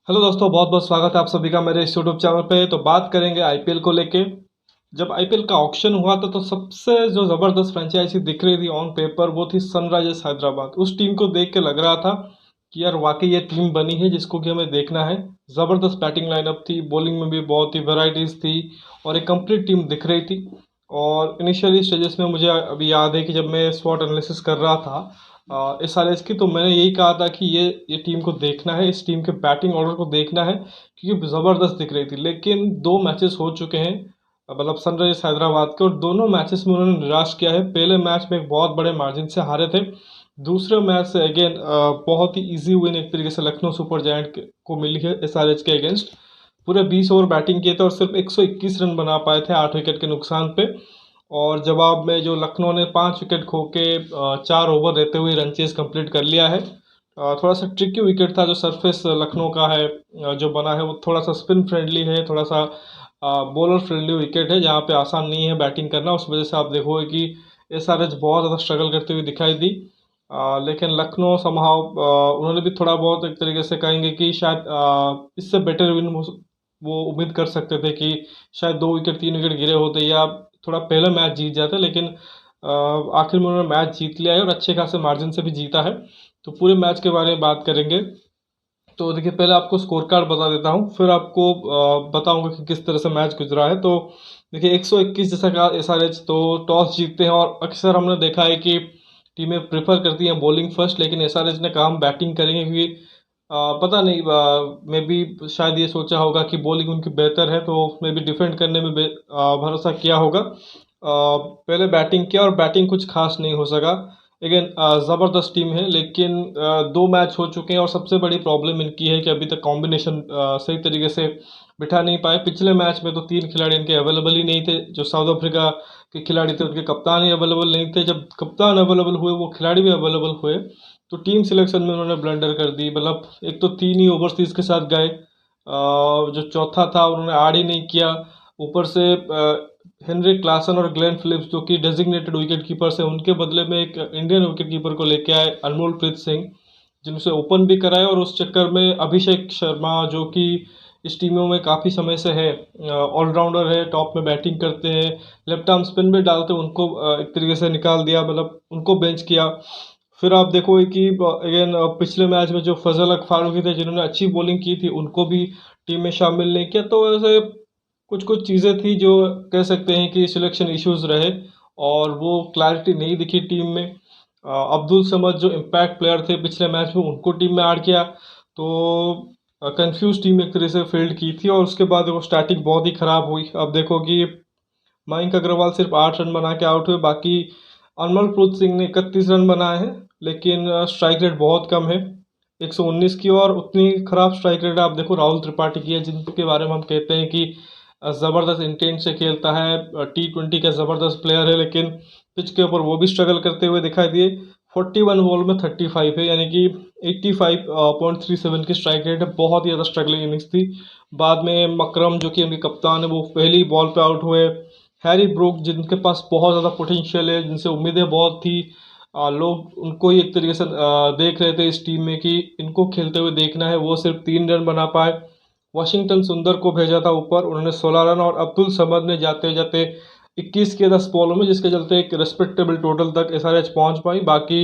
Hello दोस्तों, बहुत बहुत स्वागत है आप सभी का मेरे इस यूट्यूब चैनल पे। तो बात करेंगे आईपीएल को लेके। जब आईपीएल का ऑक्शन हुआ था तो सबसे जो ज़बरदस्त फ्रेंचाइजी दिख रही थी ऑन पेपर वो थी सनराइजर्स हैदराबाद। उस टीम को देख के लग रहा था कि यार वाकई ये टीम बनी है जिसको कि हमें देखना है। ज़बरदस्त बैटिंग लाइनअप थी, बॉलिंग में भी बहुत ही वेराइटीज़ थी और एक कंप्लीट टीम दिख रही थी। और इनिशियली स्टेजेस में मुझे अभी याद है कि जब मैं स्वॉट एनालिसिस कर रहा था एसआरएच की, तो मैंने यही कहा था कि ये टीम को देखना है, इस टीम के बैटिंग ऑर्डर को देखना है क्योंकि ज़बरदस्त दिख रही थी। लेकिन दो मैचेस हो चुके हैं मतलब सनराइजर्स हैदराबाद के, और दोनों मैचेस में उन्होंने निराश किया है। पहले मैच में एक बहुत बड़े मार्जिन से हारे थे। दूसरे मैच से अगेन बहुत ही इजी विन एक तरीके से लखनऊ सुपर जायंट को मिली है एसआरएच के अगेंस्ट। पूरे 20 ओवर बैटिंग किए थे और सिर्फ 121 रन बना पाए थे 8 विकेट के नुकसान पे। और जवाब में जो लखनऊ ने 5 विकेट खो के 4 ओवर रहते हुए रन चेज कंप्लीट कर लिया है। थोड़ा सा ट्रिकी विकेट था, जो सरफेस लखनऊ का है जो बना है वो थोड़ा सा स्पिन फ्रेंडली है, थोड़ा सा बॉलर फ्रेंडली विकेट है जहाँ पे आसान नहीं है बैटिंग करना। उस वजह से आप देखोगे कि एसआरएच बहुत ज़्यादा स्ट्रगल करते हुए दिखाई दी। लेकिन लखनऊ समहाउ उन्होंने भी थोड़ा बहुत एक तरीके से कहेंगे कि शायद इससे बेटर विन वो उम्मीद कर सकते थे कि शायद 2 विकेट 3 विकेट गिरे होते या थोड़ा पहले मैच जीत जाते। लेकिन आखिर में उन्होंने मैच जीत लिया है और अच्छे खासे मार्जिन से भी जीता है। तो पूरे मैच के बारे में बात करेंगे। तो देखिए, पहले आपको स्कोर कार्ड बता देता हूँ, फिर आपको बताऊंगा कि किस तरह से मैच गुजरा है। तो देखिए, 121 जैसा का एसआरएच तो टॉस जीतते हैं और अक्सर हमने देखा है कि टीमें प्रेफर करती हैं बॉलिंग फर्स्ट, लेकिन एसआरएच ने कहा हम बैटिंग करेंगे क्योंकि पता नहीं मे बी शायद ये सोचा होगा कि बॉलिंग उनकी बेहतर है, तो मे बी डिफेंड करने में भरोसा किया होगा। पहले बैटिंग किया और बैटिंग कुछ खास नहीं हो सका। अगेन ज़बरदस्त टीम है, लेकिन दो मैच हो चुके हैं और सबसे बड़ी प्रॉब्लम इनकी है कि अभी तक कॉम्बिनेशन सही तरीके से बिठा नहीं पाए। पिछले मैच में तो 3 खिलाड़ी इनके अवेलेबल ही नहीं थे। जो साउथ अफ्रीका के खिलाड़ी थे उनके कप्तान ही अवेलेबल नहीं थे। जब कप्तान अवेलेबल हुए वो खिलाड़ी भी अवेलेबल हुए, तो टीम सिलेक्शन में उन्होंने ब्लंडर कर दी। मतलब एक तो 3 ही ओवरसीज के साथ गए, जो चौथा था उन्होंने आड़ ही नहीं किया। ऊपर से हेनरी क्लासन और ग्लेन फिलिप्स जो कि डेजिग्नेटेड विकेट कीपर्स हैं, उनके बदले में एक इंडियन विकेट कीपर को लेके आए अनमोल प्रीत सिंह, जिनसे ओपन भी कराए। और उस चक्कर में अभिषेक शर्मा जो कि इस टीमों में काफ़ी समय से है, ऑलराउंडर है, टॉप में बैटिंग करते हैं, लेफ्ट आर्म स्पिन भी डालते हैं, उनको एक तरीके से निकाल दिया, मतलब उनको बेंच किया। फिर आप देखोगे कि अगेन पिछले मैच में जो फजल हक फारूकी थे जिन्होंने अच्छी बॉलिंग की थी, उनको भी टीम में शामिल नहीं किया। तो ऐसे कुछ कुछ चीज़ें थी जो कह सकते हैं कि सिलेक्शन इश्यूज रहे और वो क्लैरिटी नहीं दिखी टीम में। अब्दुल समद जो इम्पैक्ट प्लेयर थे पिछले मैच में, उनको टीम में ऐड किया, तो कंफ्यूज टीम एक तरह से फील्ड की थी। और उसके बाद वो स्टार्टिंग बहुत ही ख़राब हुई। अब देखो कि मयंक अग्रवाल सिर्फ 8 रन बना के आउट हुए, बाकी अनमोलप्रीत सिंह ने 31 रन बनाए हैं, लेकिन स्ट्राइक रेट बहुत कम है 119 की। और उतनी खराब स्ट्राइक रेट आप देखो राहुल त्रिपाठी की है, जिनके बारे में हम कहते हैं कि ज़बरदस्त इंटेंट से खेलता है, T20 का ज़बरदस्त प्लेयर है, लेकिन पिच के ऊपर वो भी स्ट्रगल करते हुए दिखाई दिए। 41 बॉल में 35 है, यानी कि 85.37 की स्ट्राइक रेट है। बहुत ही ज़्यादा स्ट्रगलिंग इनिंग्स थी। बाद में मकरम जो कि उनके कप्तान है वो पहली बॉल पे आउट हुए। हैरी ब्रूक जिनके पास बहुत ज़्यादा पोटेंशियल है, जिनसे उम्मीदें बहुत थी, लोग उनको ही एक तरीके से देख रहे थे इस टीम में कि इनको खेलते हुए देखना है, वो सिर्फ 3 रन बना पाए। वाशिंगटन सुंदर को भेजा था ऊपर, उन्होंने 16 रन, और अब्दुल समद ने जाते जाते 21 के 10 बॉलों में, जिसके चलते एक रेस्पेक्टेबल टोटल तक एसआरएच पहुंच पाई। बाकी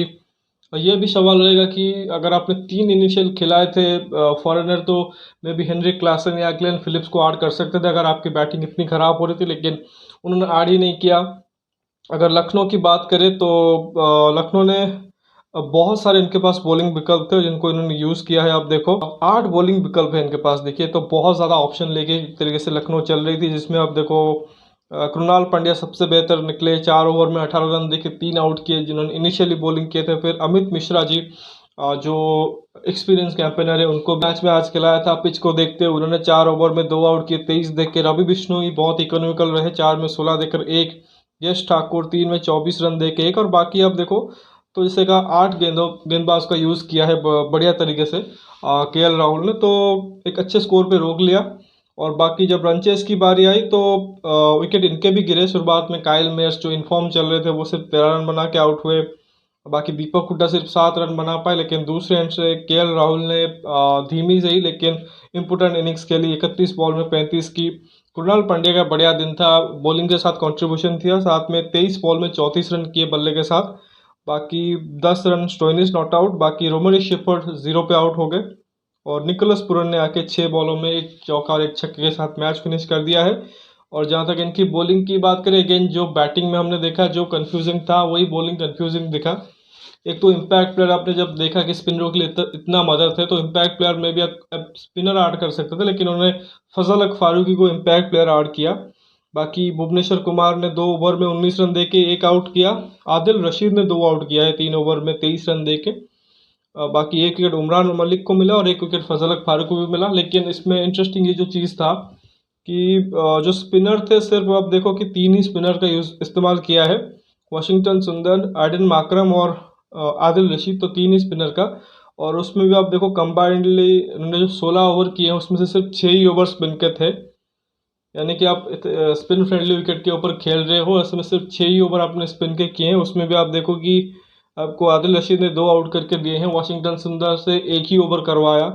ये भी सवाल रहेगा कि अगर आपने 3 इनिशियल खिलाए थे फॉरेनर, तो मे बी हेनरी क्लासन या ग्लेन फिलिप्स को ऐड कर सकते थे अगर आपकी बैटिंग इतनी ख़राब हो रही थी, लेकिन उन्होंने ऐड ही नहीं किया। अगर लखनऊ की बात करें तो लखनऊ ने बहुत सारे इनके पास बॉलिंग विकल्प थे जिनको इन्होंने यूज़ किया है। आप देखो 8 बॉलिंग विकल्प है इनके पास, देखिए तो बहुत ज़्यादा ऑप्शन लेके एक तरीके से लखनऊ चल रही थी, जिसमें आप देखो कृणाल पांड्या सबसे बेहतर निकले, 4 ओवर में 18 रन देके 3 आउट किए जिन्होंने इनिशियली बॉलिंग किए थे। फिर अमित मिश्रा जी जो एक्सपीरियंस कैंपेनर है, उनको मैच में आज खिलाया था। पिच को देखते हुए उन्होंने 4 ओवर में 2 आउट किए, 23 देख के। रवि बिश्नोई बहुत इकोनॉमिकल रहे, 4 में 16 देकर एक। यश ठाकुर 3 में 24 रन दे के एक। और बाकी आप देखो तो जैसे का 8 गेंदबाज का यूज़ किया है बढ़िया तरीके से केएल राहुल ने, तो एक अच्छे स्कोर पे रोक लिया। और बाकी जब रन चेस की बारी आई तो विकेट इनके भी गिरे शुरुआत में। काइल मेयर्स जो इनफॉर्म चल रहे थे वो सिर्फ 13 रन बना के आउट हुए। बाकी दीपक हुड्डा सिर्फ 7 रन बना पाए, लेकिन दूसरे एंड से केएल राहुल ने धीमी सही लेकिन इम्पोर्टेंट इनिंग्स खेली, 31 बॉल में 35 की। कृणाल पांड्या का बढ़िया दिन था, बॉलिंग के साथ कंट्रीब्यूशन था, साथ में 23 बॉल में 34 रन किए बल्ले के साथ। बाकी 10 रन स्टोइनिस नॉट आउट, बाकी रोमनी शेफर्ड 0 पे आउट हो गए और निकोलस पुरन ने आके 6 बॉलों में एक चौका और एक छक्के के साथ मैच फिनिश कर दिया है। और जहाँ तक इनकी बॉलिंग की बात करें, अगेन जो बैटिंग में हमने देखा जो कंफ्यूजिंग था वही बॉलिंग कंफ्यूजिंग दिखा। एक तो इम्पैक्ट प्लेयर आपने जब देखा कि स्पिनरों के लिए इतना मदद है, तो इम्पैक्ट प्लेयर में भी अब स्पिनर ऐड कर सकते थे, लेकिन उन्होंने फजल हक फारूकी को इम्पैक्ट प्लेयर ऐड किया। बाकी भुवनेश्वर कुमार ने 2 ओवर में 19 रन देके एक आउट किया। आदिल रशीद ने 2 आउट किया है 3 ओवर में 23 रन देके। बाकी एक विकेट उमरान मलिक को मिला और एक विकेट फजल हक फारूक को भी मिला। लेकिन इसमें इंटरेस्टिंग ये जो चीज़ था कि जो स्पिनर थे, सिर्फ आप देखो कि 3 ही स्पिनर का यूज इस्तेमाल किया है, वाशिंगटन सुंदर, एडन माकरम और आदिल रशीद, तो 3 ही स्पिनर का। और उसमें भी आप देखो कंबाइंडली उन्होंने जो 16 ओवर किए हैं उसमें से सिर्फ 6 ही ओवर स्पिन के थे, यानी कि आप स्पिन फ्रेंडली विकेट के ऊपर खेल रहे हो, इसमें सिर्फ 6 ही ओवर आपने स्पिन के किए हैं। उसमें भी आप देखो कि आपको आदिल रशीद ने 2 आउट करके दिए हैं, वाशिंगटन सुंदर से एक ही ओवर करवाया,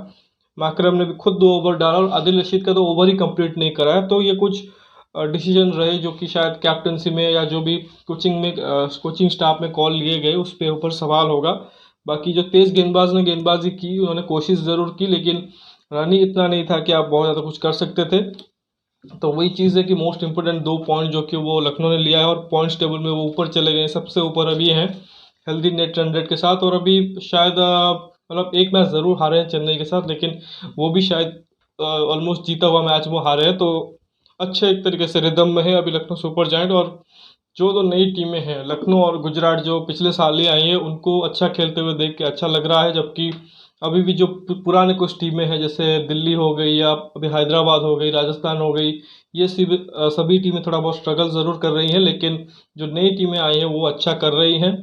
माकरम ने भी खुद 2 ओवर डाला और आदिल रशीद का तो ओवर ही कंप्लीट नहीं कराया। तो ये कुछ डिसीजन रहे जो कि शायद कैप्टनसी में या जो भी कोचिंग में कोचिंग स्टाफ में कॉल लिए गए उस पे ऊपर सवाल होगा। बाकी जो तेज़ गेंदबाज ने गेंदबाजी की, उन्होंने कोशिश ज़रूर की, लेकिन रन ही इतना नहीं था कि आप बहुत ज़्यादा कुछ कर सकते थे। तो वही चीज़ है कि मोस्ट इंपोर्टेंट 2 पॉइंट जो कि वो लखनऊ ने लिया है और पॉइंट्स टेबल में वो ऊपर चले गए, सबसे ऊपर अभी हैं हेल्दी नेट रन रेट के साथ। और अभी शायद मतलब एक मैच ज़रूर हारे हैं चेन्नई के साथ, लेकिन वो भी शायद ऑलमोस्ट जीता हुआ मैच वो हारे हैं। तो अच्छे एक तरीके से रिदम में है अभी लखनऊ सुपर जायंट। और जो तो नई टीमें हैं लखनऊ और गुजरात जो पिछले साल ही आई हैं, उनको अच्छा खेलते हुए देख के अच्छा लग रहा है। जबकि अभी भी जो पुराने कुछ टीमें हैं जैसे दिल्ली हो गई या अभी हैदराबाद हो गई, राजस्थान हो गई, ये सभी टीमें थोड़ा बहुत स्ट्रगल ज़रूर कर रही हैं, लेकिन जो नई टीमें आई हैं वो अच्छा कर रही हैं।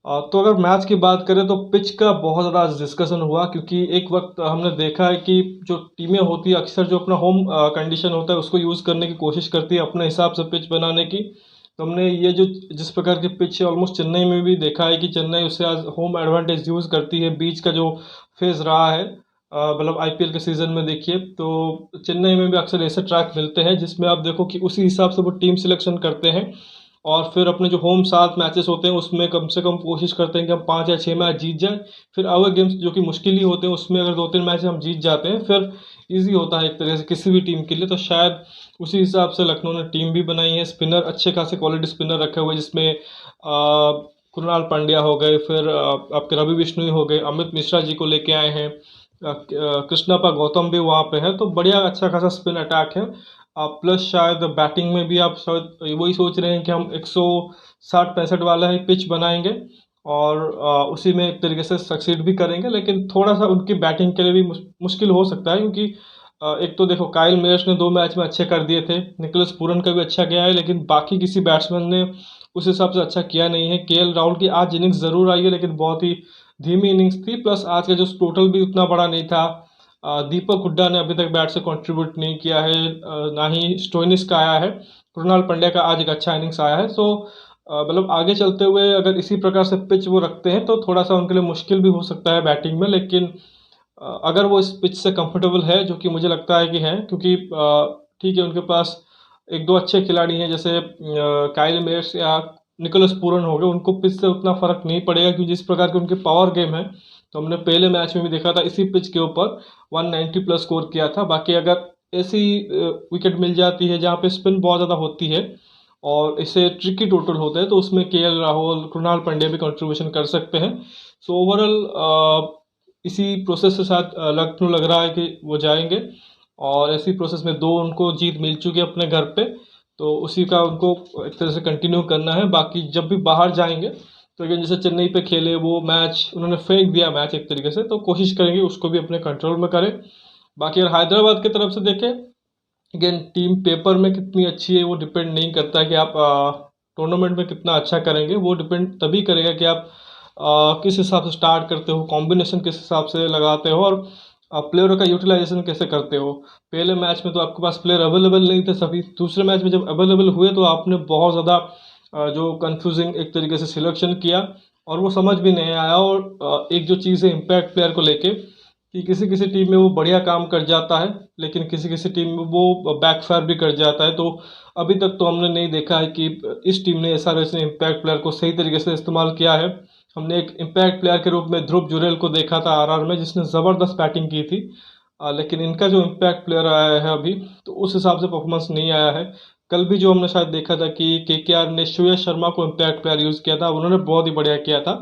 तो अगर मैच की बात करें तो पिच का बहुत ज़्यादा डिस्कशन हुआ, क्योंकि एक वक्त हमने देखा है कि जो टीमें होती है अक्सर जो अपना होम कंडीशन होता है उसको यूज़ करने की कोशिश करती है अपने हिसाब से पिच बनाने की। तो हमने ये जो जिस प्रकार की पिच है ऑलमोस्ट चेन्नई में भी देखा है कि चेन्नई उससे आज होम एडवांटेज यूज़ करती है। बीच का जो फेज़ रहा है मतलब आईपीएल के सीज़न में देखिए तो चेन्नई में भी अक्सर ऐसे ट्रैक मिलते हैं जिसमें आप देखो कि उसी हिसाब से वो टीम सिलेक्शन करते हैं और फिर अपने जो होम 7 मैचेस होते हैं उसमें कम से कम कोशिश करते हैं कि हम 5 या 6 मैच जीत जाएं। फिर अवे गेम्स जो कि मुश्किल ही होते हैं उसमें अगर 2-3 मैच हम जीत जाते हैं फिर इजी होता है एक तरह से किसी भी टीम के लिए। तो शायद उसी हिसाब से लखनऊ ने टीम भी बनाई है, स्पिनर अच्छे खासे क्वालिटी स्पिनर रखे हुए जिसमें कृणाल पांड्या हो गए, फिर आपके रवि बिश्नोई हो गए, अमित मिश्रा जी को लेके आए हैं, कृष्णापा गौतम भी वहाँ पे है, तो बढ़िया अच्छा खासा स्पिन अटैक है। प्लस शायद बैटिंग में भी आप शायद वही सोच रहे हैं कि हम 160-65 वाला ही पिच बनाएंगे और उसी में एक तरीके से सक्सीड भी करेंगे। लेकिन थोड़ा सा उनकी बैटिंग के लिए भी मुश्किल हो सकता है, क्योंकि एक तो देखो काइल मेयर्स ने 2 मैच में अच्छे कर दिए थे, निकोलस पूरन का भी अच्छा गया है, लेकिन बाकी किसी बैट्समैन ने उस हिसाब से अच्छा किया नहीं है। केएल राहुल की आज इनिंग्स ज़रूर आई है लेकिन बहुत ही धीमी इनिंग्स थी, प्लस आज का जो टोटल भी उतना बड़ा नहीं था। दीपक हुड्डा ने अभी तक बैट से कंट्रीब्यूट नहीं किया है, ना ही स्टोइनिस का आया है। कृणाल पंड्या का आज एक अच्छा इनिंग्स आया है। सो मतलब आगे चलते हुए अगर इसी प्रकार से पिच वो रखते हैं तो थोड़ा सा उनके लिए मुश्किल भी हो सकता है बैटिंग में। लेकिन अगर वो इस पिच से कंफर्टेबल है, जो कि मुझे लगता है कि है, क्योंकि ठीक है उनके पास एक दो अच्छे खिलाड़ी हैं जैसे काइल मेयर्स या निकोलस पूरन हो गए, उनको पिच से उतना फ़र्क नहीं पड़ेगा क्योंकि जिस प्रकार के उनके पावर गेम है। तो हमने पहले मैच में भी देखा था इसी पिच के ऊपर 190 प्लस स्कोर किया था। बाकी अगर ऐसी विकेट मिल जाती है जहाँ पे स्पिन बहुत ज़्यादा होती है और इससे ट्रिकी टोटल होता है तो उसमें केएल राहुल, कृणाल पांड्या भी कंट्रीब्यूशन कर सकते हैं। सो ओवरऑल इसी प्रोसेस के साथ लखनऊ लग रहा है कि वो जाएंगे और ऐसी प्रोसेस में 2 उनको जीत मिल चुकी है अपने घर पे, तो उसी का उनको एक तरह से कंटिन्यू करना है। बाकी जब भी बाहर जाएंगे तो अगेन जैसे चेन्नई पे खेले वो मैच उन्होंने फेंक दिया मैच एक तरीके से, तो कोशिश करेंगे उसको भी अपने कंट्रोल में करें। बाकी अगर हैदराबाद की तरफ से देखें, अगेन टीम पेपर में कितनी अच्छी है वो डिपेंड नहीं करता कि आप टूर्नामेंट में कितना अच्छा करेंगे, वो डिपेंड तभी करेगा कि आप किस हिसाब से स्टार्ट करते हो, कॉम्बिनेशन किस हिसाब से लगाते हो और प्लेयरों का यूटिलाइजेशन कैसे करते हो। पहले मैच में तो आपके पास प्लेयर अवेलेबल नहीं थे सभी, दूसरे मैच में जब अवेलेबल हुए तो आपने बहुत ज़्यादा जो कंफ्यूजिंग एक तरीके से सिलेक्शन किया और वो समझ भी नहीं आया। और एक जो चीज़ है इम्पैक्ट प्लेयर को लेके कि किसी किसी टीम में वो बढ़िया काम कर जाता है, लेकिन किसी किसी टीम में वो बैकफायर भी कर जाता है। तो अभी तक तो हमने नहीं देखा है कि इस टीम ने एसआरएच ने इम्पैक्ट प्लेयर को सही तरीके से इस्तेमाल किया है। हमने एक इम्पैक्ट प्लेयर के रूप में ध्रुव जुरेल को देखा था आरआर में, जिसने ज़बरदस्त बैटिंग की थी। लेकिन इनका जो इम्पैक्ट प्लेयर आया है अभी, तो उस हिसाब से परफॉर्मेंस नहीं आया है। कल भी जो हमने शायद देखा था कि केकेआर ने श्रेयस शर्मा को इम्पैक्ट प्लेयर यूज़ किया था, उन्होंने बहुत ही बढ़िया किया था।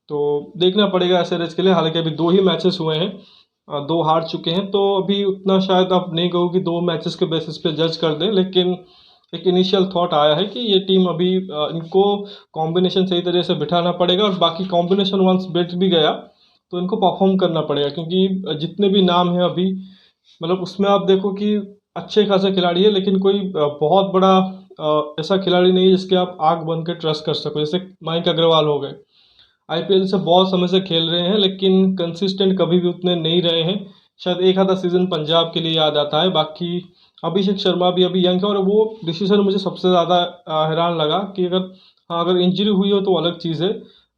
तो देखना पड़ेगा एसआरएच के लिए। हालांकि अभी 2 ही मैचेस हुए हैं, 2 हार चुके हैं, तो अभी उतना शायद आप नहीं कहो कि 2 मैचेस के बेसिस पे जज कर दें। लेकिन एक इनिशियल थॉट आया है कि ये टीम अभी इनको कॉम्बिनेशन सही तरह से बिठाना पड़ेगा, और बाकी कॉम्बिनेशन वंस बिठ भी गया तो इनको परफॉर्म करना पड़ेगा। क्योंकि जितने भी नाम हैं अभी, मतलब उसमें आप देखो कि अच्छे खासे खिलाड़ी है, लेकिन कोई बहुत बड़ा ऐसा खिलाड़ी नहीं है जिसके आप आंख बंद के ट्रस्ट कर सको। जैसे मयंक अग्रवाल हो गए, आईपीएल से बहुत समय से खेल रहे हैं, लेकिन कंसिस्टेंट कभी भी उतने नहीं रहे हैं। शायद एक आधा सीज़न पंजाब के लिए याद आता है। बाकी अभिषेक शर्मा भी अभी यंग है, और वो डिसीजन मुझे सबसे ज़्यादा हैरान लगा कि अगर, हाँ, अगर इंजरी हुई हो तो अलग चीज़ है,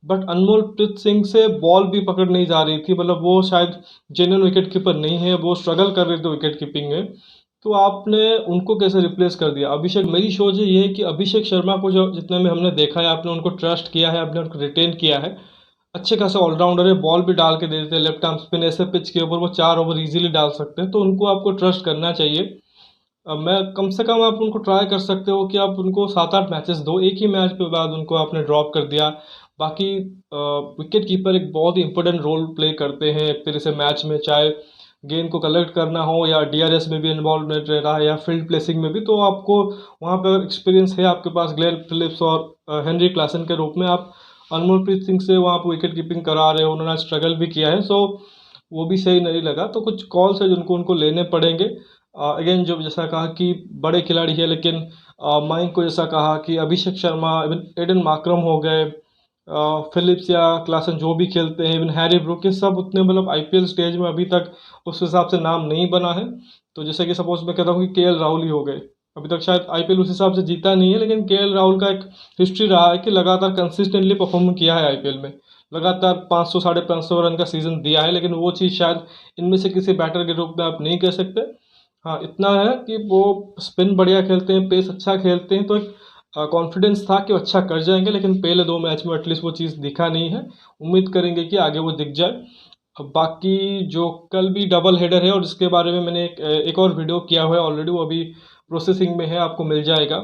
बट अनमोलप्रीत सिंह से बॉल भी पकड़ नहीं जा रही थी। मतलब वो शायद जेन्युइन विकेट कीपर नहीं है, वो स्ट्रगल कर रहे थे विकेट कीपिंग में। तो आपने उनको कैसे रिप्लेस कर दिया? अभिषेक, मेरी सोच ये है कि अभिषेक शर्मा को जो जितने में हमने देखा है, आपने उनको ट्रस्ट किया है, आपने उनको रिटेन किया है। अच्छे खासे ऑलराउंडर है, बॉल भी डाल के दे देते हैं, लेफ्ट आर्म स्पिन, ऐसे पिच के ऊपर वो 4 ओवर इजीली डाल सकते हैं, तो उनको आपको ट्रस्ट करना चाहिए। मैं कम से कम आप उनको ट्राई कर सकते हो कि आप उनको 7-8 मैचेस दो। एक ही मैच पे बाद उनको आपने ड्रॉप कर दिया। बाकी विकेट कीपर एक बहुत ही इंपॉर्टेंट रोल प्ले करते हैं एक तरह से मैच में, चाहे गेंद को कलेक्ट करना हो या डीआरएस में भी इन्वॉल्वमेंट रह रहा है या फील्ड प्लेसिंग में भी, तो आपको वहाँ पर एक्सपीरियंस है आपके पास ग्लेन फिलिप्स और हेनरी क्लासन के रूप में, आप अनमोलप्रीत सिंह से वहाँ पर विकेट कीपिंग करा रहे हो। उन्होंने स्ट्रगल भी किया है, सो वो भी सही नहीं लगा। तो कुछ कॉल्स है जिनको उनको लेने पड़ेंगे। अगेन, जो जैसा कहा कि बड़े खिलाड़ी है, लेकिन मयंक को जैसा कहा कि Abhishek Sharma, even Aiden Markram हो गए, फिलिप्स या क्लासन जो भी खेलते हैं, इवन हैरी ब्रूक, ये सब उतने मतलब आईपीएल स्टेज में अभी तक उस हिसाब से नाम नहीं बना है। तो जैसे कि सपोज मैं कहता हूँ कि केएल राहुल ही हो गए, अभी तक शायद आईपीएल उस हिसाब से जीता नहीं है, लेकिन केएल राहुल का एक हिस्ट्री रहा है कि लगातार कंसिस्टेंटली परफॉर्म किया है आईपीएल में। लगातार 500 550 रन का सीजन दिया है, लेकिन वो चीज़ शायद इनमें से किसी बैटर के रूप में आप नहीं कह सकते। हाँ, इतना है कि वो स्पिन बढ़िया खेलते हैं, पेस अच्छा खेलते हैं, तो एक कॉन्फिडेंस था कि वो अच्छा कर जाएंगे। लेकिन पहले 2 मैच में एटलीस्ट वो चीज़ दिखा नहीं है। उम्मीद करेंगे कि आगे वो दिख जाए। अब बाकी जो कल भी डबल हेडर है, और इसके बारे में मैंने एक और वीडियो किया हुआ है ऑलरेडी, वो अभी प्रोसेसिंग में है, आपको मिल जाएगा।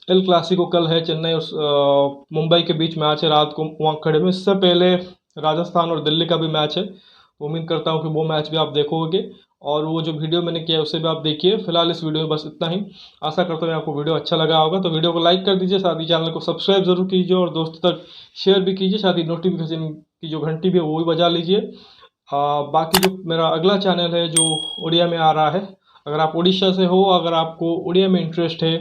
एल क्लासिको कल है, चेन्नई और मुंबई के बीच मैच है रात को वानखेड़े में। इससे पहले राजस्थान और दिल्ली का भी मैच है, तो उम्मीद करता हूँ कि वो मैच भी आप देखोगे, और वो जो वीडियो मैंने किया है उसे भी आप देखिए। फिलहाल इस वीडियो में बस इतना ही। आशा करता हूँ आपको वीडियो अच्छा लगा होगा, तो वीडियो को लाइक कर दीजिए, साथ ही चैनल को सब्सक्राइब जरूर कीजिए, और दोस्तों तक शेयर भी कीजिए। साथ ही नोटिफिकेशन की जो घंटी भी है वो भी बजा लीजिए। बाकी जो मेरा अगला चैनल है जो उड़िया में आ रहा है, अगर आप उड़ीसा से हो, अगर आपको उड़िया में इंटरेस्ट है,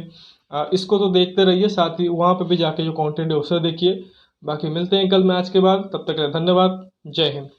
इसको तो देखते रहिए, साथ ही वहाँ पे भी जाके जो कंटेंट है उसे देखिए। बाकी मिलते हैं कल मैच के बाद, तब तक के लिए धन्यवाद। जय हिंद।